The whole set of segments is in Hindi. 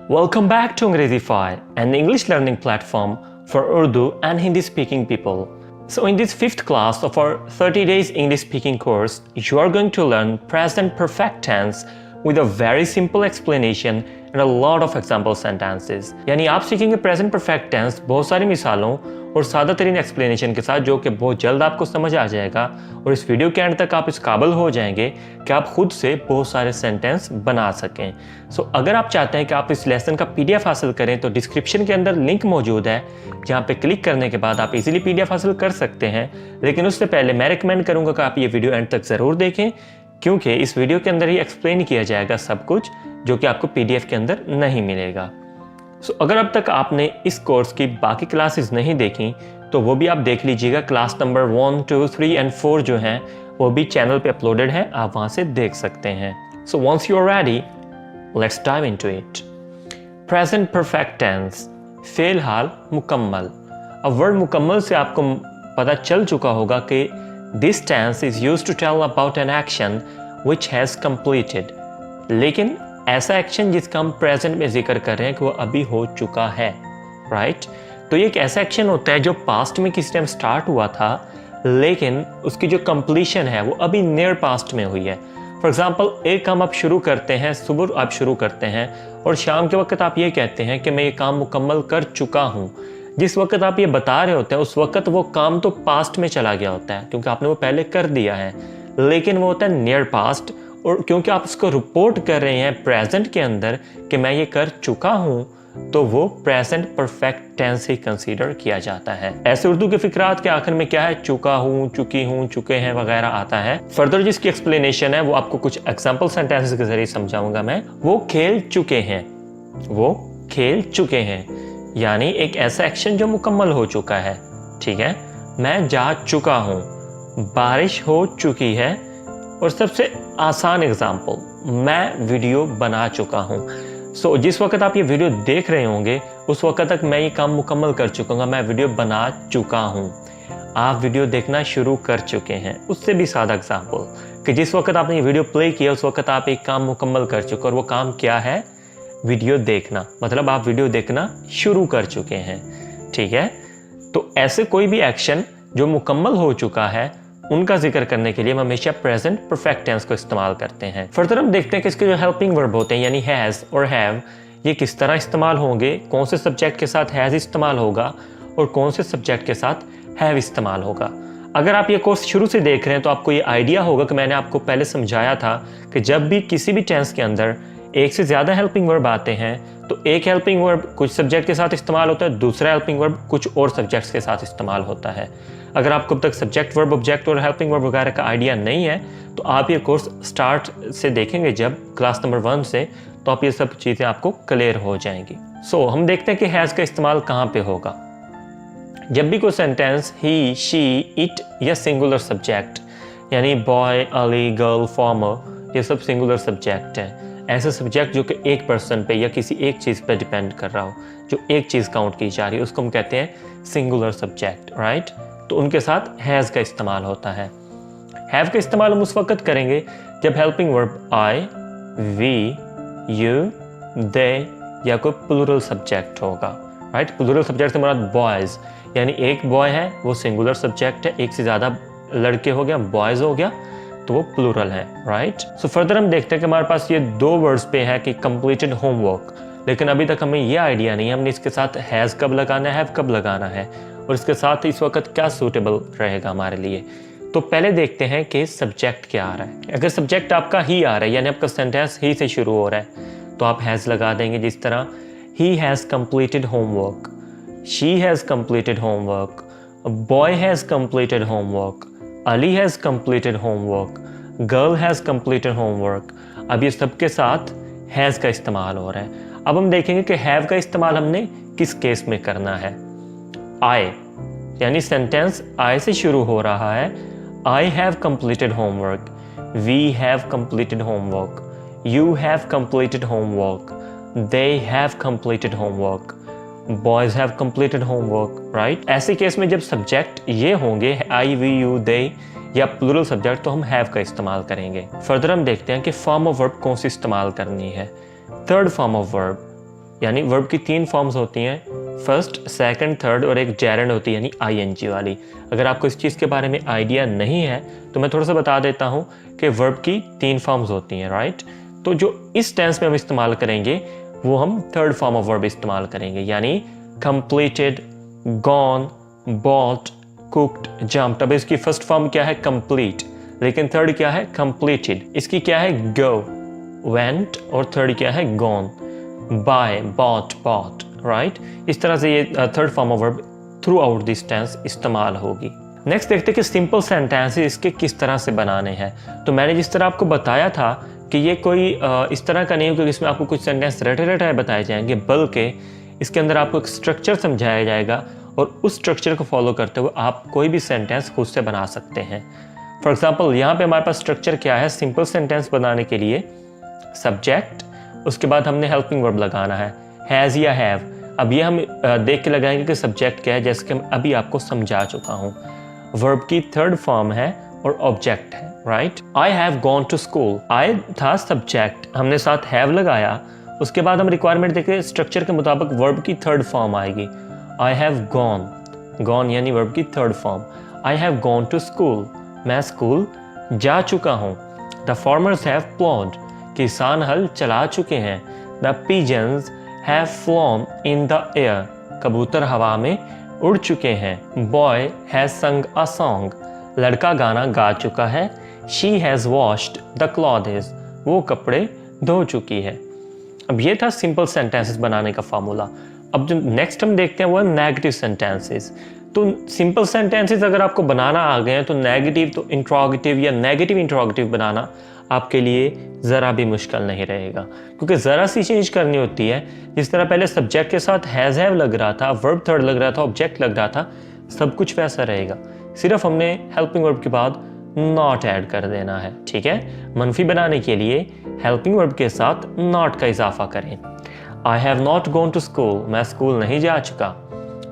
Welcome back to Angredify, an English learning platform for Urdu and Hindi speaking people. So in this 5th class of our 30 days English speaking course, you are going to learn present perfect tense with a very simple explanation and a lot of example sentences. यानी आप सीखेंगे प्रेजेंट परफेक्ट टेंस बहुत सारी मिसालों और सादा तरीन एक्सप्लेनेशन के साथ, जो कि बहुत जल्द आपको समझ आ जाएगा और इस वीडियो के एंड तक आप इस काबिल हो जाएंगे कि आप खुद से बहुत सारे सेंटेंस बना सकें। अगर आप चाहते हैं कि आप इस लेसन का PDF हासिल करें तो डिस्क्रिप्शन के अंदर लिंक मौजूद है, जहाँ पे क्लिक करने के बाद आप इजीली PDF हासिल कर सकते हैं। लेकिन उससे पहले मैं रिकमेंड करूँगा कि आप ये वीडियो एंड तक ज़रूर देखें, क्योंकि इस वीडियो के अंदर ही एक्सप्लेन किया जाएगा सब कुछ जो कि आपको PDF के अंदर नहीं मिलेगा। अगर अब तक आपने इस कोर्स की बाकी क्लासेस नहीं देखी तो वो भी आप देख लीजिएगा। क्लास नंबर 1, 2, 3 एंड 4 जो हैं वो भी चैनल पे अपलोडेड है, आप वहाँ से देख सकते हैं। So once you are ready, let's dive into it. Present perfect tense, फेल हाल मुकम्मल। अब वर्ड मुकम्मल से आपको पता चल चुका होगा कि this tense is used to tell about an action which has completed, लेकिन ऐसा एक्शन जिसका हम प्रेजेंट में जिक्र कर रहे हैं कि वो अभी हो चुका है, राइट। तो ये एक ऐसा एक्शन होता है जो पास्ट में किसी टाइम स्टार्ट हुआ था, लेकिन उसकी जो कंप्लीशन है वो अभी नियर पास्ट में हुई है। फॉर एग्जांपल, एक काम आप शुरू करते हैं, सुबह आप शुरू करते हैं और शाम के वक्त आप ये कहते हैं कि मैं ये काम मुकम्मल कर चुका हूँ। जिस वक्त आप ये बता रहे होते हैं उस वक्त वो काम तो पास्ट में चला गया होता है, क्योंकि आपने वो पहले कर दिया है, लेकिन वो होता है नियर पास्ट। और क्योंकि आप उसको रिपोर्ट कर रहे हैं प्रेजेंट के अंदर कि मैं ये कर चुका हूं, तो वो प्रेजेंट परफेक्ट टेंस ही कंसीडर किया जाता है। ऐसे उर्दू के फिक्रात के आखिर में क्या है, चुका हूं, चुकी हूं, चुके हैं वगैरह आता है। फर्दर जिसकी एक्सप्लेनेशन है वो आपको कुछ एग्जांपल सेंटेंसेस के जरिए समझाऊंगा मैं। वो खेल चुके हैं, वो खेल चुके हैं, यानी एक ऐसा एक्शन जो मुकम्मल हो चुका है, ठीक है। मैं जा चुका हूं, बारिश हो चुकी है। और सबसे आसान एग्जाम्पल, मैं वीडियो बना चुका हूँ। जिस वक्त आप ये वीडियो देख रहे होंगे उस वक्त तक मैं ये काम मुकम्मल कर चुका हूँ, मैं वीडियो बना चुका हूँ। आप वीडियो देखना शुरू कर चुके हैं। उससे भी सादा एग्जाम्पल कि जिस वक्त आपने ये वीडियो प्ले किया उस वक्त आप एक काम मुकम्मल कर चुके, और वो काम क्या है, वीडियो देखना। मतलब आप वीडियो देखना शुरू कर चुके हैं, ठीक है। तो ऐसे कोई भी एक्शन जो मुकम्मल हो चुका है उनका जिक्र करने के लिए हम हमेशा प्रेजेंट परफेक्ट टेंस को इस्तेमाल करते हैं। फर्दर हम देखते हैं कि इसके जो हेल्पिंग वर्ब होते हैं यानी हैज़ और हैव, ये किस तरह इस्तेमाल होंगे, कौन से सब्जेक्ट के साथ हैज़ इस्तेमाल होगा और कौन से सब्जेक्ट के साथ हैव इस्तेमाल होगा। अगर आप ये कोर्स शुरू से देख रहे हैं तो आपको ये आइडिया होगा कि मैंने आपको पहले समझाया था कि जब भी किसी भी टेंस के अंदर एक से ज़्यादा हेल्पिंग वर्ब आते हैं तो एक हेल्पिंग वर्ब कुछ सब्जेक्ट के साथ इस्तेमाल होता है, दूसरा हेल्पिंग वर्ब कुछ और सब्जेक्ट्स के साथ इस्तेमाल होता है। अगर आपको अब तक सब्जेक्ट वर्ब, ऑब्जेक्ट और हेल्पिंग वर्ब वगैरह का आइडिया नहीं है तो आप ये कोर्स स्टार्ट से देखेंगे जब क्लास नंबर 1 से, तो आप ये सब चीज़ें आपको क्लियर हो जाएंगी। हम देखते हैं कि हैज़ का इस्तेमाल कहाँ पे होगा। जब भी कोई सेंटेंस ही, शी, इट या सिंगुलर सब्जेक्ट, यानी बॉय, अली, गर्ल, फार्मर, ये सब सिंगुलर सब्जेक्ट हैं। ऐसे सब्जेक्ट जो कि एक पर्सन पे या किसी एक चीज़ पे डिपेंड कर रहा हो, जो एक चीज़ काउंट की जा रही है, उसको हम कहते हैं सिंगुलर सब्जेक्ट, राइट। तो उनके साथ हैज़ का इस्तेमाल होता है। हैव का इस्तेमाल हम उस वक्त करेंगे जब helping verb I, we, you, they या कोई प्लूरल सब्जेक्ट होगा, राइट। प्लूरल सब्जेक्ट से मुराद बॉयज़, यानी एक बॉय है वो सिंगुलर सब्जेक्ट है, एक से ज़्यादा लड़के हो गया, बॉयज़ हो गया, तो वो प्लूरल है, राइट। फर्दर हम देखते हैं कि हमारे पास ये 2 वर्ड्स पे है कि कंप्लीटेड होमवर्क, लेकिन अभी तक हमें ये आइडिया नहीं है हमने इसके साथ हैज़ कब लगाना है, हैव कब लगाना है, और इसके साथ इस वक्त क्या सूटेबल रहेगा हमारे लिए। तो पहले देखते हैं कि सब्जेक्ट क्या आ रहा है। अगर सब्जेक्ट आपका ही आ रहा है, यानी आपका सेंटेंस ही से शुरू हो रहा है, तो आप हैज़ लगा देंगे। जिस तरह he has completed homework, she has completed homework, boy has completed homework, Ali has completed homework, girl has completed homework. अब ये सबके साथ हैज़ का इस्तेमाल हो रहा है। अब हम देखेंगे कि हैव का इस्तेमाल हमने किस केस में करना है। आई, यानी सेंटेंस आई से शुरू हो रहा है, I have completed homework, we have completed homework, you have completed homework, they have completed homework, boys have completed homework, right. ऐसे केस में जब सब्जेक्ट ये होंगे आई, वी, यू, दे या प्लूरल सब्जेक्ट, तो हम हैव का इस्तेमाल करेंगे। फर्दर हम देखते हैं कि फॉर्म ऑफ वर्ब कौन सी इस्तेमाल करनी है। थर्ड फॉर्म ऑफ वर्ब यानी वर्ब की 3 फॉर्म्स होती हैं, फर्स्ट, सेकंड, थर्ड, और एक जेरेंड होती है यानी आईएनजी वाली। अगर आपको इस चीज़ के बारे में आइडिया नहीं है तो मैं थोड़ा सा बता देता हूँ कि वर्ब की 3 फॉर्म्स होती हैं, राइट। तो जो इस टेंस में हम इस्तेमाल करेंगे वो हम थर्ड फॉर्म ऑफ वर्ब इस्तेमाल करेंगे, यानी completed, gone, bought, cooked, jumped. अब इसकी फर्स्ट फॉर्म क्या है? कंप्लीट, लेकिन थर्ड क्या है? कंप्लीटेड। इसकी क्या है? गो, वेंट, और थर्ड क्या है? Gone, buy, bought, bought, right. इस तरह से ये third form of verb throughout this tense इस्तेमाल होगी। नेक्स्ट देखते हैं कि सिंपल सेंटेंसेस इसके किस तरह से बनाने हैं। तो मैंने जिस तरह आपको बताया था कि ये कोई इस तरह का नहीं हो कि इसमें आपको कुछ सेंटेंस रटे रटाए बताए जाएंगे, बल्कि इसके अंदर आपको एक स्ट्रक्चर समझाया जाएगा और उस स्ट्रक्चर को फॉलो करते हुए आप कोई भी सेंटेंस खुद से बना सकते हैं। फॉर एग्जाम्पल यहाँ पे हमारे पास स्ट्रक्चर क्या है? सिंपल सेंटेंस बनाने के लिए सब्जेक्ट, उसके बाद हमने हेल्पिंग वर्ब लगाना है, हैज़ या हैव। अब ये हम देख के लगाएंगे कि सब्जेक्ट क्या है, जैसे कि मैं अभी आपको समझा चुका हूँ। वर्ब की थर्ड फॉर्म है और ऑब्जेक्ट है, right. I have gone to school, I था सब्जेक्ट, हमने साथ हैव लगाया, उसके बाद हम रिक्वायरमेंट देखें स्ट्रक्चर के मुताबिक वर्ब की थर्ड फॉर्म आएगी। आई हैव गॉन, गॉन यानी वर्ब की third form. I have gone to school, मैं स्कूल जा चुका हूँ। द फार्मर्स हैव प्लॉड, किसान हल चला चुके हैं। The pigeons have flown in the air, कबूतर हवा में उड़ चुके हैं। बॉय हैज संग अ सॉन्ग, लड़का गाना गा चुका है। She has washed the clothes, वो कपड़े धो चुकी है। अब ये था सिंपल सेंटेंसेस बनाने का फार्मूला। अब जो नेक्स्ट हम देखते हैं वो है नेगेटिव सेंटेंसेस। तो सिंपल सेंटेंसेस अगर आपको बनाना आ गए हैं तो नेगेटिव, तो इंट्रोगेटिव या नेगेटिव इंट्रोगेटिव बनाना आपके लिए ज़रा भी मुश्किल नहीं रहेगा, क्योंकि ज़रा सी चेंज करनी होती है। जिस तरह पहले सब्जेक्ट के साथ हैज़ हैव लग रहा था, वर्ब थर्ड लग रहा था, ऑब्जेक्ट लग रहा था, सब कुछ वैसा रहेगा। सिर्फ हमने हेल्पिंग वर्ब के बाद नॉट ऐड कर देना है, ठीक है। मनफी बनाने के लिए हेल्पिंग वर्ब के साथ नॉट का इजाफा करें। I have not gone to school, मैं स्कूल नहीं जा चुका।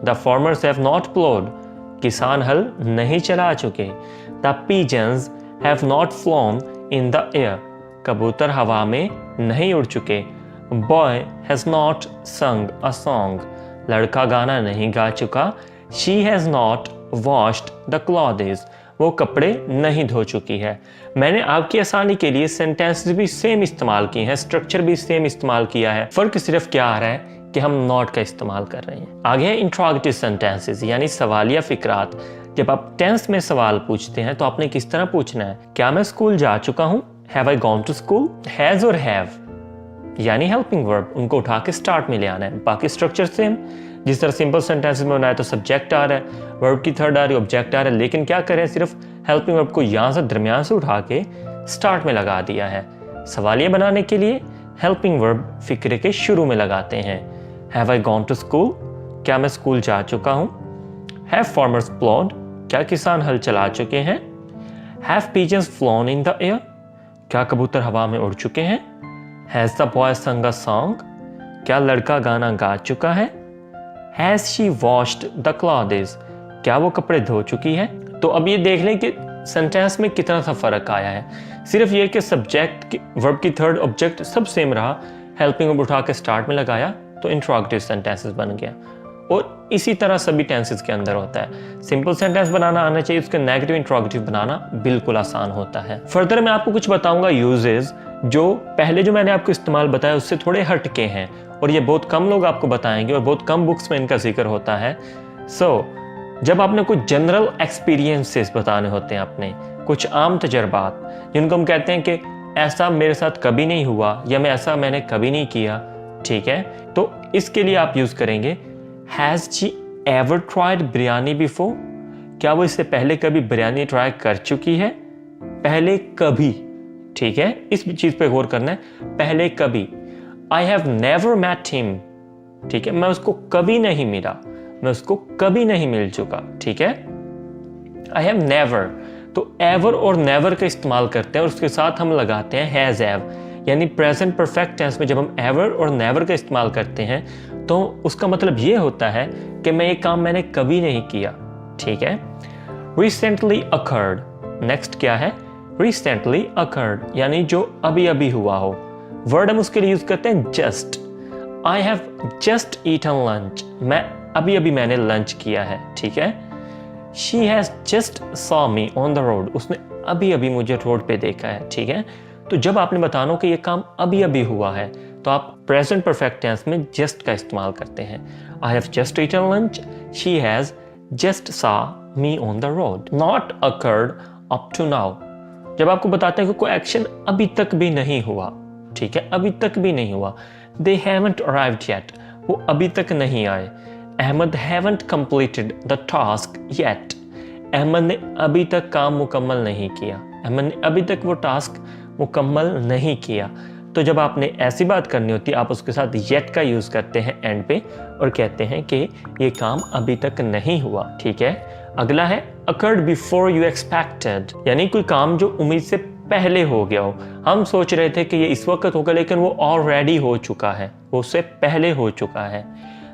The farmers have not ploughed, किसान हल नहीं चला चुके। The pigeons have not flown in the air, कबूतर हवा में नहीं उड़ चुके। बॉय हैज नॉट संग अ सॉन्ग, लड़का गाना नहीं गा चुका। She has not washed the clothes, वो कपड़े नहीं धो चुकी है। मैंने आपकी आसानी के लिए सेंटेंसेस भी सेम इस्तेमाल किए हैं, स्ट्रक्चर भी सेम इस्तेमाल किया है। फर्क सिर्फ क्या आ रहा है कि हम नॉट का इस्तेमाल कर रहे हैं। आगे है इंट्रोगेटिव सेंटेंसेस यानी सवालिया फिक्रात। जब आप टेंस में सवाल पूछते हैं तो आपने किस तरह पूछना है? क्या मैं स्कूल जा चुका हूँ? Have I gone to school? Has और हैव यानी हेल्पिंग वर्ब, उनको उठा के स्टार्ट में ले आना है। बाकी स्ट्रक्चर सेम, जिस तरह सिंपल सेंटेंसेस में बनाया तो सब्जेक्ट आ रहा है, वर्ब की थर्ड आ रही है, ऑब्जेक्ट आ रहा है, लेकिन क्या करें, सिर्फ हेल्पिंग वर्ब को यहाँ से दरमियान से उठा के स्टार्ट में लगा दिया है। सवालिया बनाने के लिए हेल्पिंग वर्ब फिक्रे के शुरू में लगाते हैं। Have I gone to school? क्या मैं स्कूल जा चुका हूँ? Have farmers ploughed? क्या किसान हल चला चुके हैं? Have pigeons flown in the air? क्या कबूतर हवा में उड़ चुके हैं? हैज द बॉय संग अ सॉन्ग? क्या लड़का गाना गा चुका है? Has she washed the clothes? क्या वो कपड़े धो चुकी है? तो अब ये देख लें कि सेंटेंस में कितना सा फर्क आया है। सिर्फ ये कि सब्जेक्ट, वर्ब की थर्ड, ऑब्जेक्ट सब सेम रहा, हेल्पिंग वर्ब उठा के स्टार्ट में लगाया तो इंट्रोगेटिव सेंटेंसेस बन गया। और इसी तरह सभी टेंसेस के अंदर होता है। सिंपल सेंटेंस बनाना आना चाहिए, उसके नेगेटिव इंट्रोगेटिव बनाना बिल्कुल आसान होता है। फर्दर मैं आपको कुछ बताऊंगा यूजेस जो पहले जो मैंने आपको इस्तेमाल बताया उससे थोड़े हटके हैं, और ये बहुत कम लोग आपको बताएंगे और बहुत कम बुक्स में इनका जिक्र होता है। जब आपने कुछ जनरल एक्सपीरियंसेस बताने होते हैं, अपने कुछ आम तजर्बात जिनको हम कहते हैं कि ऐसा मेरे साथ कभी नहीं हुआ या मैंने कभी नहीं किया, ठीक है, तो इसके लिए आप यूज करेंगे has she ever tried biryani before? क्या वो इससे पहले कभी बिरयानी ट्राई कर चुकी है? पहले कभी, ठीक है, इस चीज पे गौर करना है, पहले कभी। I have never met him, ठीक है, मैं उसको कभी नहीं मिला, मैं उसको कभी नहीं मिल चुका, ठीक है। आई हैव नेवर, तो एवर और नेवर का इस्तेमाल करते हैं और उसके साथ हम लगाते हैं हैज हैव, यानी प्रेजेंट परफेक्ट टेंस में जब हम एवर और नेवर का इस्तेमाल करते हैं तो उसका मतलब ये होता है कि मैं ये काम मैंने कभी नहीं किया, ठीक है। रिसेंटली अकर्ड, नेक्स्ट क्या है? रिसेंटली अकर्ड यानी जो अभी अभी हुआ हो। वर्ड हम उसके लिए यूज करते हैं just. I have just eaten lunch, मैं अभी मैंने लंच किया है, ठीक है। She has just saw me on the road, उसने अभी मुझे रोड पे देखा है, ठीक है। तो जब आपने बताना हो कि ये काम अभी हुआ है तो आप प्रेजेंट परफेक्ट टेंस में जस्ट का इस्तेमाल करते हैं। I have just eaten lunch, she has just saw me on the road, not occurred up to now. जब आपको बताते हैं कि कोई एक्शन अभी तक भी नहीं हुआ, ठीक है, अभी तक भी नहीं हुआ। दे हैवंट अराइव्ड येट, वो अभी तक नहीं आए। Ahmad haven't completed the task yet, Ahmad ने अभी तक काम मुकम्मल नहीं किया, अहमद ने अभी तक वो टास्क मुकम्मल नहीं किया। तो जब आपने ऐसी बात करनी होती है आप उसके साथ येट का यूज़ करते हैं एंड पे और कहते हैं कि ये काम अभी तक नहीं हुआ, ठीक है। अगला है अकर्ड बिफोर यू एक्सपेक्टेड, यानी कोई काम जो उम्मीद से पहले हो गया हो। हम सोच रहे थे कि ये इस वक्त होगा लेकिन वो ऑलरेडी हो चुका है, वो उससे पहले हो चुका है।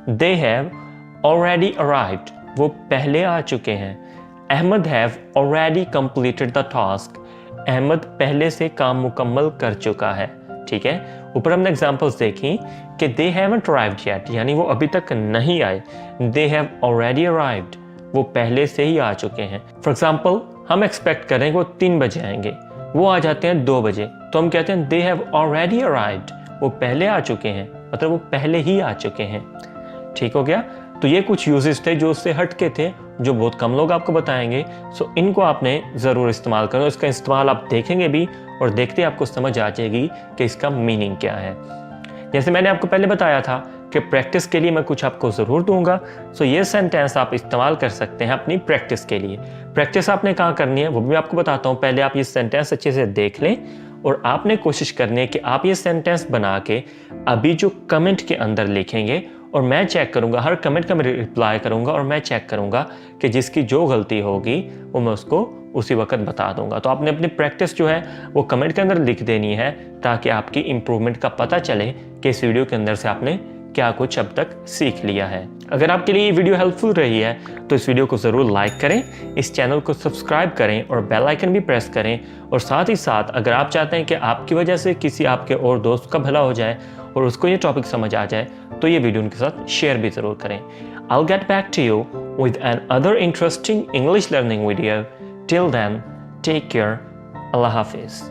दे हैव ऑलरेडी अराइव्ड, वो पहले आ चुके हैं। Ahmad have already completed the task, Ahmad पहले से काम मुकम्मल कर चुका है, ठीक है। ऊपर हमने एग्जांपल्स देखी कि दे हैवंट अराइव्ड येट, यानी वो अभी तक नहीं आए। दे हैव ऑलरेडी अराइव्ड, वो पहले से ही आ चुके हैं। फॉर एग्जांपल हम एक्सपेक्ट करें कि वो 3 बजे आएंगे, वो आ जाते हैं 2 बजे, तो हम कहते हैं दे हैव ऑलरेडी अराइव्ड, वो पहले आ चुके हैं, मतलब वो पहले ही आ चुके हैं, ठीक हो गया। तो ये कुछ यूजेस थे जो उससे हट के थे, जो बहुत कम लोग आपको बताएंगे। सो इनको आपने ज़रूर इस्तेमाल करना, इसका इस्तेमाल आप देखेंगे भी और देखते आपको समझ आ जाएगी कि इसका मीनिंग क्या है। जैसे मैंने आपको पहले बताया था कि प्रैक्टिस के लिए मैं कुछ आपको ज़रूर दूंगा। सो ये सेंटेंस आप इस्तेमाल कर सकते हैं अपनी प्रैक्टिस के लिए। प्रैक्टिस आपने कहाँ करनी है वो भी आपको बताता हूँ। पहले आप ये सेंटेंस अच्छे से देख लें और आपने कोशिश करनी है कि आप ये सेंटेंस बना के अभी जो कमेंट के अंदर लिखेंगे और मैं चेक करूंगा, हर कमेंट का मैं रिप्लाई करूंगा और मैं चेक करूंगा कि जिसकी जो गलती होगी वो मैं उसको उसी वक्त बता दूंगा। तो आपने अपनी प्रैक्टिस जो है वो कमेंट के अंदर लिख देनी है ताकि आपकी इम्प्रूवमेंट का पता चले कि इस वीडियो के अंदर से आपने क्या कुछ अब तक सीख लिया है। अगर आपके लिए ये वीडियो हेल्पफुल रही है तो इस वीडियो को ज़रूर लाइक करें, इस चैनल को सब्सक्राइब करें और बेल आइकन भी प्रेस करें। और साथ ही साथ अगर आप चाहते हैं कि आपकी वजह से किसी आपके और दोस्त का भला हो जाए और उसको ये टॉपिक समझ आ जाए तो ये वीडियो उनके साथ शेयर भी ज़रूर करें। I'll get back to you with another interesting English learning video. Till then, take care. Allah Hafiz.